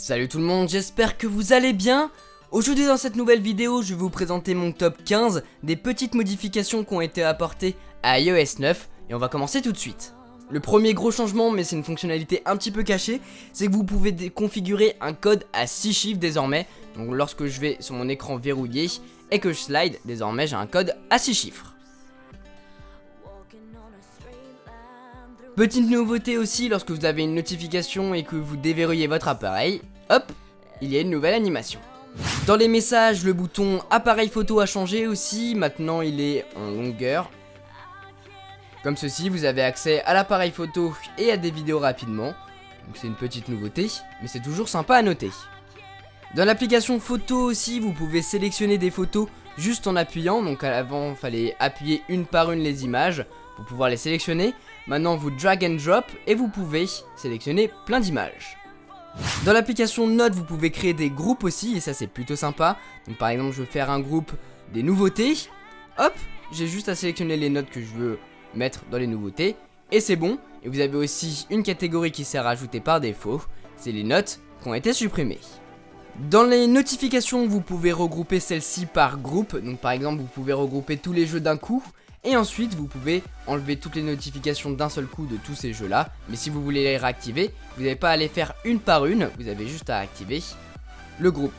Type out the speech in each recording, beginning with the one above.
Salut tout le monde, j'espère que vous allez bien. Aujourd'hui dans cette nouvelle vidéo, je vais vous présenter mon top 15 des petites modifications qui ont été apportées à iOS 9 et on va commencer tout de suite. Le premier gros changement, mais c'est une fonctionnalité un petit peu cachée, c'est que vous pouvez configurer un code à 6 chiffres désormais. Donc lorsque je vais sur mon écran verrouillé et que je slide, désormais j'ai un code à 6 chiffres. Petite nouveauté aussi, lorsque vous avez une notification et que vous déverrouillez votre appareil, hop, il y a une nouvelle animation. Dans les messages, le bouton appareil photo a changé aussi, maintenant il est en longueur. Comme ceci, vous avez accès à l'appareil photo et à des vidéos rapidement. Donc c'est une petite nouveauté, mais c'est toujours sympa à noter. Dans l'application photo aussi, vous pouvez sélectionner des photos juste en appuyant. Donc avant, il fallait appuyer une par une les images pour pouvoir les sélectionner. Maintenant, vous drag and drop et vous pouvez sélectionner plein d'images. Dans l'application Notes, vous pouvez créer des groupes aussi et ça c'est plutôt sympa. Donc par exemple, je veux faire un groupe des nouveautés. Hop, j'ai juste à sélectionner les notes que je veux mettre dans les nouveautés et c'est bon. Et vous avez aussi une catégorie qui s'est rajoutée par défaut, c'est les notes qui ont été supprimées. Dans les notifications, vous pouvez regrouper celles-ci par groupe. Donc par exemple, vous pouvez regrouper tous les jeux d'un coup. Et ensuite, vous pouvez enlever toutes les notifications d'un seul coup de tous ces jeux-là. Mais si vous voulez les réactiver, vous n'avez pas à les faire une par une. Vous avez juste à activer le groupe.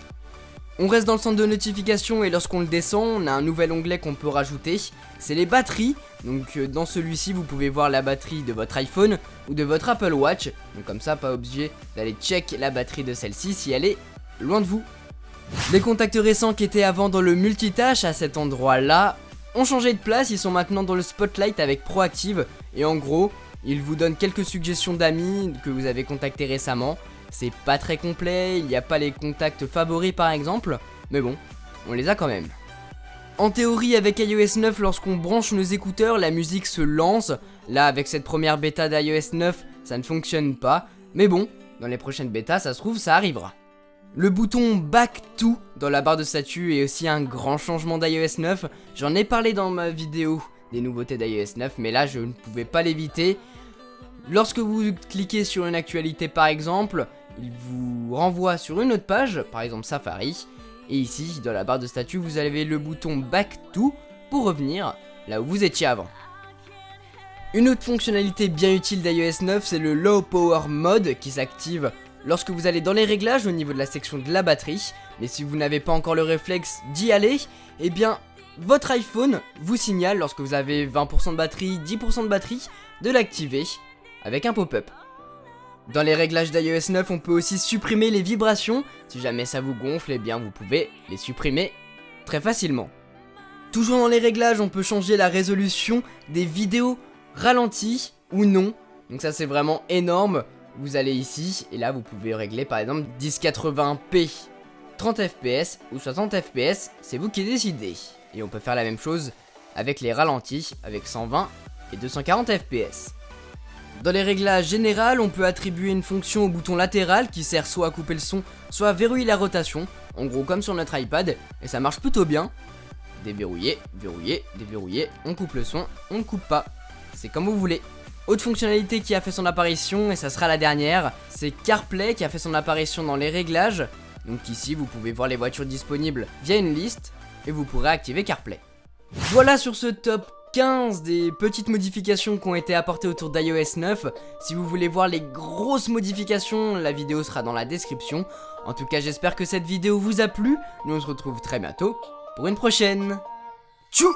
On reste dans le centre de notification et lorsqu'on le descend, on a un nouvel onglet qu'on peut rajouter. C'est les batteries. Donc dans celui-ci, vous pouvez voir la batterie de votre iPhone ou de votre Apple Watch. Donc comme ça, pas obligé d'aller check la batterie de celle-ci si elle est loin de vous. Les contacts récents qui étaient avant dans le multitâche à cet endroit-là ont changé de place, ils sont maintenant dans le spotlight avec Proactive et en gros, ils vous donnent quelques suggestions d'amis que vous avez contactés récemment. C'est pas très complet, il n'y a pas les contacts favoris par exemple, mais bon, on les a quand même. En théorie, avec iOS 9, lorsqu'on branche nos écouteurs, la musique se lance. Là, avec cette première bêta d'iOS 9, ça ne fonctionne pas, mais bon, dans les prochaines bêtas, ça se trouve, ça arrivera. Le bouton Back to dans la barre de statut est aussi un grand changement d'iOS 9. J'en ai parlé dans ma vidéo des nouveautés d'iOS 9, mais là je ne pouvais pas l'éviter. Lorsque vous cliquez sur une actualité par exemple, il vous renvoie sur une autre page, par exemple Safari. Et ici, dans la barre de statut, vous avez le bouton Back to pour revenir là où vous étiez avant. Une autre fonctionnalité bien utile d'iOS 9, c'est le Low Power Mode qui s'active lorsque vous allez dans les réglages au niveau de la section de la batterie. Mais si vous n'avez pas encore le réflexe d'y aller, eh bien votre iPhone vous signale lorsque vous avez 20% de batterie, 10% de batterie, de l'activer avec un pop-up. Dans les réglages d'iOS 9, on peut aussi supprimer les vibrations. Si jamais ça vous gonfle, eh bien vous pouvez les supprimer très facilement. Toujours dans les réglages, on peut changer la résolution des vidéos ralenties ou non. Donc ça c'est vraiment énorme. Vous allez ici et là vous pouvez régler par exemple 1080p 30 fps ou 60 fps, c'est vous qui décidez. Et on peut faire la même chose avec les ralentis avec 120 et 240 fps. Dans les réglages généraux, on peut attribuer une fonction au bouton latéral qui sert soit à couper le son, soit à verrouiller la rotation, en gros comme sur notre iPad, et ça marche plutôt bien. Déverrouiller, verrouiller, déverrouiller, on coupe le son, on ne coupe pas, c'est comme vous voulez. Autre fonctionnalité qui a fait son apparition, et ça sera la dernière, c'est CarPlay qui a fait son apparition dans les réglages. Donc ici, vous pouvez voir les voitures disponibles via une liste, et vous pourrez activer CarPlay. Voilà sur ce top 15 des petites modifications qui ont été apportées autour d'iOS 9. Si vous voulez voir les grosses modifications, la vidéo sera dans la description. En tout cas, j'espère que cette vidéo vous a plu. Nous on se retrouve très bientôt pour une prochaine. Tchou!